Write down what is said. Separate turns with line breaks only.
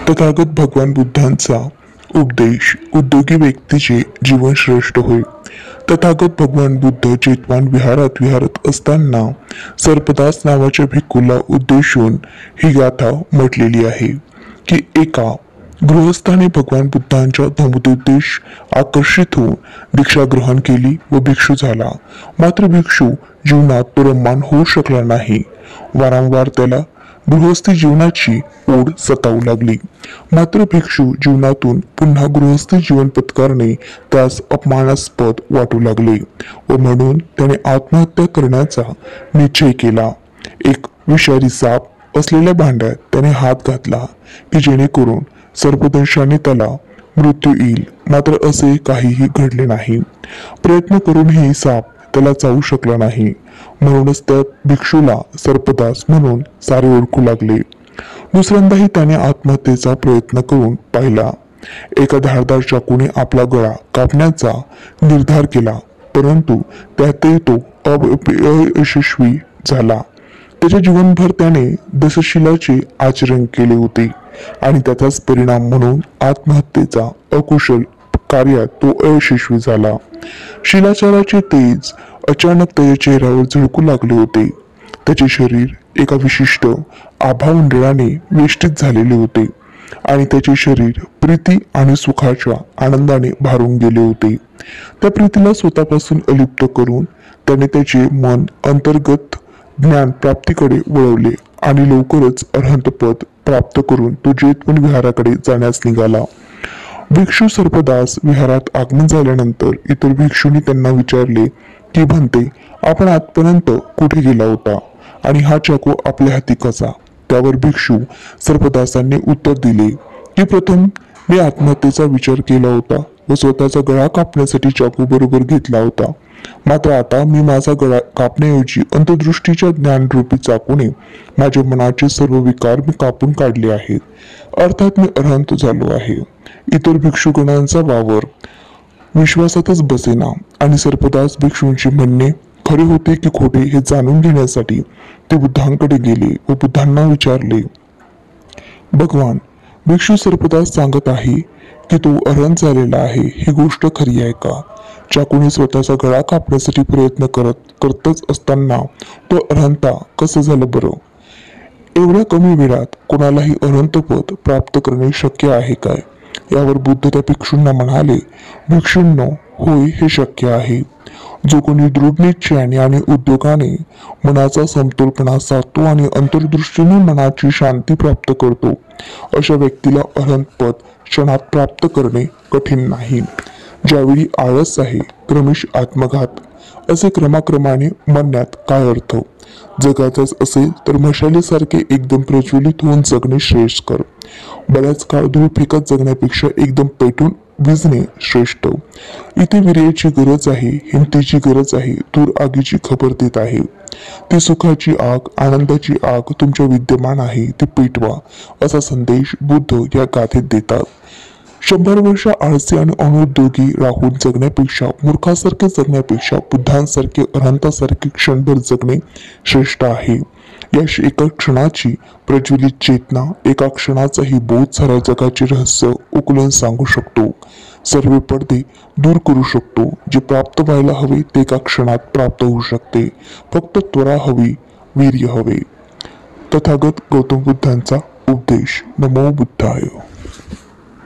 तथागत भगवान बुद्धांचा उपदेश उद्योगी व्यक्तीचे जीवन श्रेष्ठ होय. तथागत भगवान बुद्ध चेतवान विहारात विहारत असताना सर्पदास नावाच्या भिक्खूला उद्देशून ही गाथा म्हटलेली आहे की एका गृहस्थाने भगवान बुद्धांच्या धम्मोपदेश आकर्षित होऊन दीक्षा ग्रहण केली व भिक्षू झाला. मात्र भिक्षू जीवनात तो रममाण होऊ शकला नाही. वारंवार त्याला गृहस्थी जीवनाची ओढ सतावू लागली. मात्र भिक्षू जीवनातून पुन्हा गृहस्थी जीवन पत्करणे त्यास अपमानास्पद वाटू लागले व म्हणून त्याने आत्महत्या करण्याचा निश्चय केला. एक विषारी साप असलेल्या भांड्यात त्याने हात घातला की जेणेकरून सर्पदंशाने त्याला मृत्यू येईल. मात्र असे काहीही घडले नाही. प्रयत्न करूनही साप त्याला चावू शकला नाही. म्हणूनच त्या भिक्षूला सर्पदास म्हणून सारे ओळखू लागले. दुसऱ्यांदाही त्याने आत्महत्येचा प्रयत्न करून पाहिला. एका धारदार चाकूने आपला गळा कापण्याचा निर्धार केला, परंतु त्यातही तो अयशस्वी झाला. त्याच्या जीवनभर त्याने दशशीलाचे आचरण केले होते आणि त्याचाच परिणाम म्हणून आत्महत्येचा अकुशल कार्यात तो अयशस्वी झाला. शिलाचाराचे तेज अचानक त्याच्या चेहऱ्यावर झळकू लागले होते. त्याचे शरीर एका विशिष्ट आभामंडळाने वेष्टित झालेले होते आणि त्याचे शरीर प्रीती आणि सुखाच्या आनंदाने भारून गेले होते. त्या प्रीतीला स्वतःपासून अलिप्त करून त्याने त्याचे मन अंतर्गत ज्ञान प्राप्तीकडे वळवले आणि लवकरच अरहंतपद प्राप्त करून तो जेतवन विहाराकडे जाण्यास निघाला. भिक्षू सर्पदास विहारात आगमन झाल्यानंतर इतर भिक्षूंनी त्यांना विचारले की म्हणते आपण आजपर्यंत कुठे गेला होता आणि हा चाकू आपल्या हाती कसा? त्यावर भिक्षू सर्पदासांनी उत्तर दिले की प्रथम मी आत्महत्येचा विचार केला होता व स्वतःचा गळा कापण्यासाठी चाकू बरोबर घेतला होता. मात्र आता मी माझा गळा कापण्याऐवजी अंतर्दृष्टीच्या ज्ञानरूपी चाकूने माझ्या मनाचे सर्व विकार मी कापून काढले आहेत. अर्थात मी अरहंत झालो आहे. इतर भिक्षुगणांचा वावर विश्वासातच बसेना आणि सर्पदास भिक्षूंचे म्हणणे खरे होते की खोटे हे जाणून घेण्यासाठी ते बुद्धांकडे गेले व बुद्धांना विचारले, भगवान, भिक्षू सर्पदास सांगत आहे की तो अरहंत झालेला आहे. ही गोष्ट खरी आहे का? चाकूने स्वतःचा गळा कापण्यासाठी प्रयत्न करतच असताना तो अरहंता कसं झालं बरं? एवढ्या कमी वेळात कोणालाही अरहंतपद प्राप्त करणे शक्य आहे काय? यावर बुद्ध त्या भिक्षूंना म्हणाले, भिक्षूंनो, होय, हे शक्य आहे. जो कोणी दृढ निश्चयाने आणि उद्योगाने मनाचा समतोलपणा साधतो आणि अंतर्दृष्टीने मनाची शांती प्राप्त करतो, अशा व्यक्तीला अरहंतपद क्षणात प्राप्त करणे कठीण नाही. ज्यावेळी आळस आहे, क्रमिश आत्मघात, असे क्रमाक्रमाने म्हणण्यात काय अर्थ? जगायचंच असेल तर मशालीसारखे एकदम प्रज्वलित होऊन जगणे श्रेयस्कर. बऱ्याच काळ धूळ फेकत जगण्यापेक्षा एकदम पेटून विझणे श्रेष्ठ. इथे वीर्याची गरज आहे, हिमतीची गरज आहे, दूर आगीची खबर देत आहे. ती सुखाची आग, आनंदाची आग तुमच्या विद्यमान आहे, ती पेटवा, असा संदेश बुद्ध या गाथेत देतात. 100 वर्ष आळसी आणि अनुद्योगी राहून जगण्यापेक्षा, मूर्खासारखे जगण्यापेक्षा बुद्धांसारखे अरहंतासारखे क्षणभर जगणे श्रेष्ठ आहे. या एका क्षणाची प्रज्वलित चेतना, एका क्षणाचाही बोध साऱ्या जगाचे रहस्य उकलून सांगू शकतो. सर्व पडदे दूर करू शकतो. जे प्राप्त व्हायला हवे ते एका क्षणात प्राप्त होऊ शकते. फक्त त्वरा हवी, वीर्य हवे. तथागत गौतम बुद्धांचा उपदेश. नमो बुद्धाय.